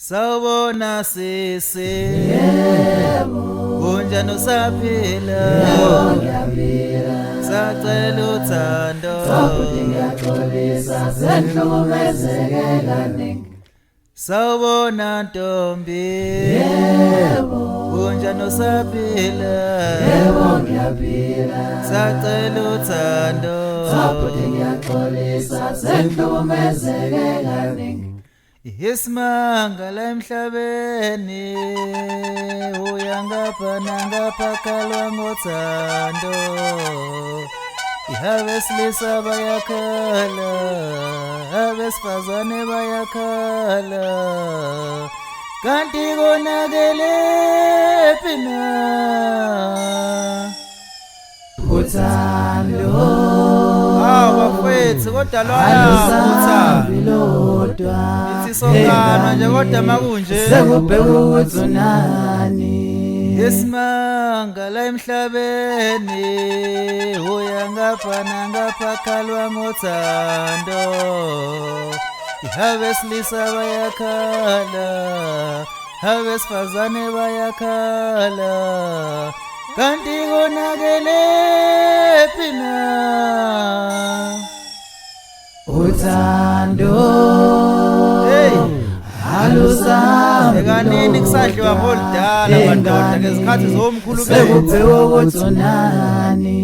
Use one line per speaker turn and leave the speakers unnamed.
Sawubona sisi,
Yebo,
unjani usaphila?
yebo ngiyaphila.
Sacela uthando,
Futhi ngiyaxolisa senhlukumezeke kaningi.
sawubona ntombi,
Yebo,
unjani usaphila?
yebo ngiyaphila.
Sacela uthando,
Futhi ngiyaxolisa senhlukumezeke kaningi.
isimanga la emhlabeni uya ngapha nangapha kalwa ngothando. Abesilisa bayakhala, abesifazane bayakhala, kanti konakelephi na?
Uthando
Bafethu kodwa
alusahambi lodwa.
ithi sokana nje kodwa makunje
Sekubheka ukuthi unani.
isimanga la emhlabeni uya ngapha nangapha khalwa ngothando. Abesilisa bayakhala, abesifazane bayakhala, kanti konakelephi na?
Uthando
Hey,
alusahambi
ekanini kusadliwa ngoludala madoda ngezikhathi zomkhulu bethu.
sekubheka ukuthi unani.